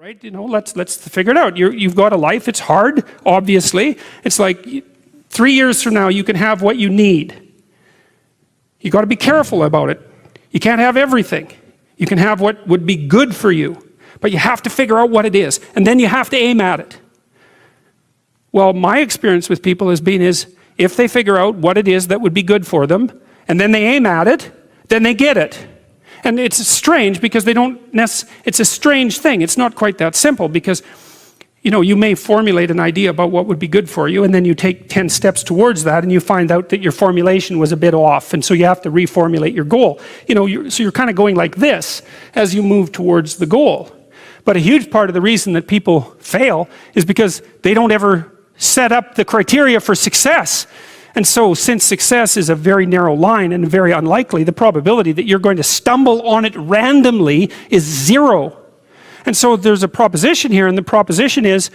right? Let's figure it out. You've got a life. It's hard, obviously. It's like 3 years from now, you can have what you need. You got to be careful about it. You can't have everything. You can have what would be good for you, but you have to figure out what it is, and then you have to aim at it. Well, my experience with people has been if they figure out what it is that would be good for them, and then they aim at it, then they get it. And it's strange because it's a strange thing. It's not quite that simple because, you may formulate an idea about what would be good for you, and then you take 10 steps towards that, and you find out that your formulation was a bit off, and so you have to reformulate your goal. So you're kind of going like this as you move towards the goal. But a huge part of the reason that people fail is because they don't ever set up the criteria for success. And so since success is a very narrow line and very unlikely, the probability that you're going to stumble on it randomly is 0. And so there's a proposition here, and the proposition is,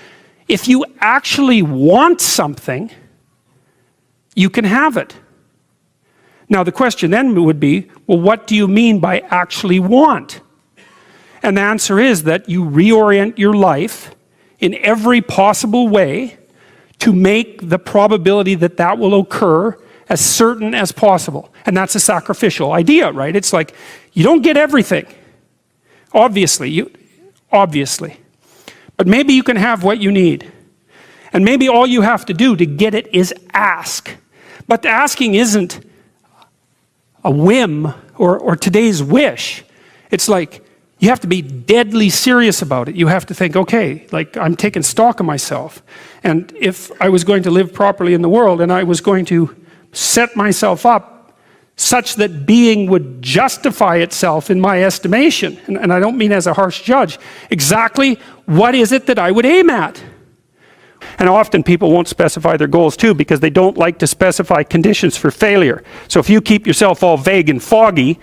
if you actually want something, you can have it. Now the question then would be, well, what do you mean by actually want? And the answer is that you reorient your life in every possible way to make the probability that that will occur as certain as possible. And that's a sacrificial idea, right? It's like, you don't get everything. Obviously. But maybe you can have what you need. And maybe all you have to do to get it is ask. But asking isn't a whim or today's wish. It's like, you have to be deadly serious about it. You have to think, okay, like I'm taking stock of myself. And if I was going to live properly in the world and I was going to set myself up such that being would justify itself in my estimation, and I don't mean as a harsh judge, exactly what is it that I would aim at? And often people won't specify their goals too because they don't like to specify conditions for failure. So if you keep yourself all vague and foggy,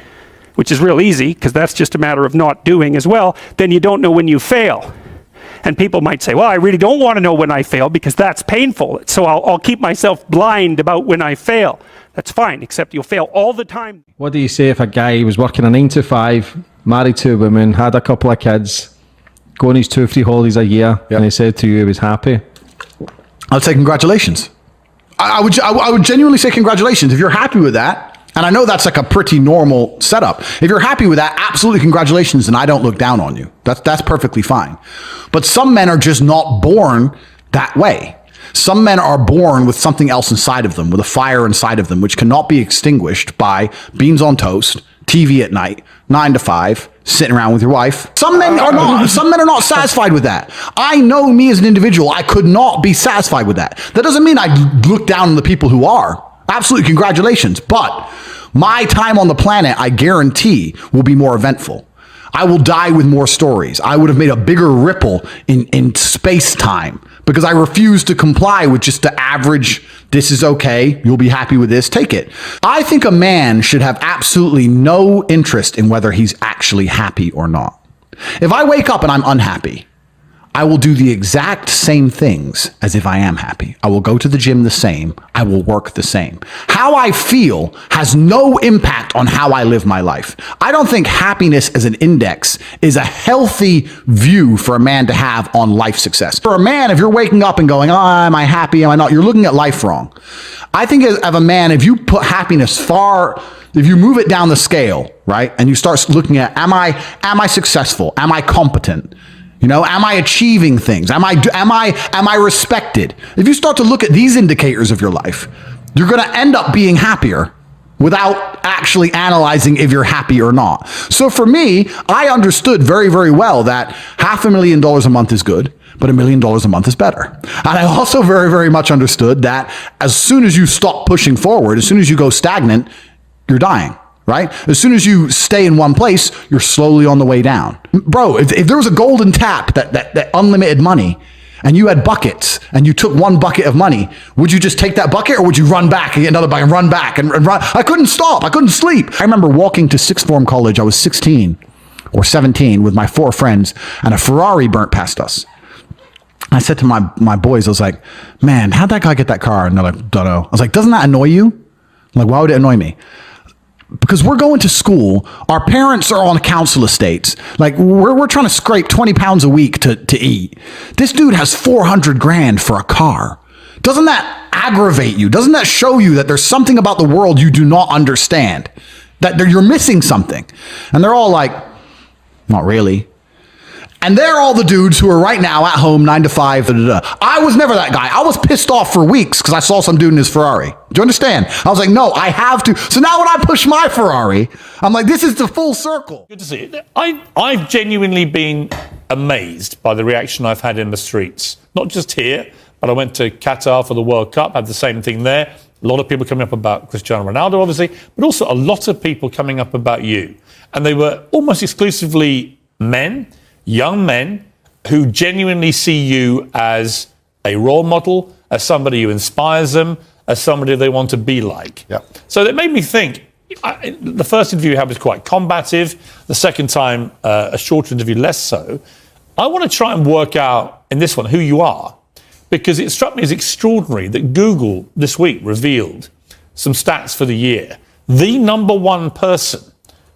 which is real easy, because that's just a matter of not doing as well, then you don't know when you fail. And people might say, well, I really don't want to know when I fail because that's painful. So I'll keep myself blind about when I fail. That's fine, except you'll fail all the time. What do you say if a guy was working a 9 to 5, married to a woman, had a couple of kids, going his 2 or 3 holidays a year, and he said to you he was happy? I'd say congratulations. I would genuinely say congratulations. If you're happy with that, and I know that's like a pretty normal setup. If you're happy with that, absolutely congratulations, and I don't look down on you. That's perfectly fine. But some men are just not born that way. Some men are born with something else inside of them, with a fire inside of them, which cannot be extinguished by beans on toast, TV at night, 9 to 5, sitting around with your wife. Some men are not satisfied with that. I know me as an individual, I could not be satisfied with that. That doesn't mean I look down on the people who are. Absolutely, congratulations. But my time on the planet, I guarantee, will be more eventful. I will die with more stories. I would have made a bigger ripple in space-time because I refuse to comply with just the average, this is okay, you'll be happy with this, take it. I think a man should have absolutely no interest in whether he's actually happy or not. If I wake up and I'm unhappy, I will do the exact same things as if I am happy. I will go to the gym the same. I will work the same. How I feel has no impact on how I live my life. I don't think happiness as an index is a healthy view for a man to have on life success. For a man, if you're waking up and going, oh, am I happy? Am I not? You're looking at life wrong. I think as a man, if you put happiness if you move it down the scale, right? And you start looking at, am I successful? Am I competent? Am I achieving things? Am I respected? If you start to look at these indicators of your life, you're going to end up being happier without actually analyzing if you're happy or not. So for me, I understood very, very well that $500,000 a month is good, but $1 million a month is better. And I also very, very much understood that as soon as you stop pushing forward, as soon as you go stagnant, you're dying. Right? As soon as you stay in one place, you're slowly on the way down. Bro, if there was a golden tap, that unlimited money, and you had buckets, and you took one bucket of money, would you just take that bucket, or would you run back and get another bucket and run back and run? I couldn't stop. I couldn't sleep. I remember walking to sixth form college. I was 16 or 17 with my 4 friends, and a Ferrari burnt past us. I said to my boys, I was like, man, how'd that guy get that car? And they're like, don't know. I was like, doesn't that annoy you? I'm like, why would it annoy me? because we're going to school. Our parents are on council estates. Like we're trying to scrape 20 pounds a week to eat. This dude has 400 grand for a car. Doesn't that aggravate you? Doesn't that show you that there's something about the world you do not understand? That you're missing something? And they're all like, not really. And they're all the dudes who are right now at home, 9 to 5. Da, da, da. I was never that guy. I was pissed off for weeks because I saw some dude in his Ferrari. Do you understand? I was like, no, I have to. So now when I push my Ferrari, I'm like, this is the full circle. Good to see it. I've genuinely been amazed by the reaction I've had in the streets. Not just here, but I went to Qatar for the World Cup, had the same thing there. A lot of people coming up about Cristiano Ronaldo, obviously, but also a lot of people coming up about you. And they were almost exclusively men, young men, who genuinely see you as a role model, as somebody who inspires them, as somebody they want to be like. Yep. So that made me think, the first interview you had was quite combative. The second time, a shorter interview, less so. I want to try and work out in this one who you are, because it struck me as extraordinary that Google this week revealed some stats for the year. The number one person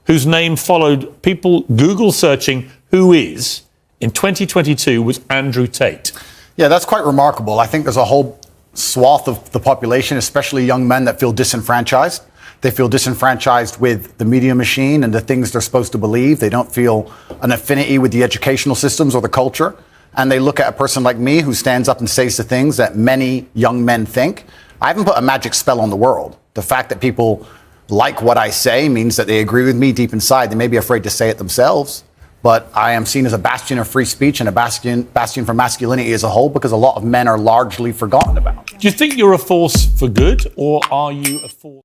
whose name followed people Google searching who is in 2022 was Andrew Tate. Yeah, that's quite remarkable. I think there's a whole swath of the population, especially young men, that feel disenfranchised. They feel disenfranchised with the media machine and the things they're supposed to believe. They don't feel an affinity with the educational systems or the culture. And they look at a person like me who stands up and says the things that many young men think. I haven't put a magic spell on the world. The fact that people like what I say means that they agree with me deep inside. They may be afraid to say it themselves, but I am seen as a bastion of free speech and a bastion for masculinity as a whole, because a lot of men are largely forgotten about. Do you think you're a force for good, or are you a force?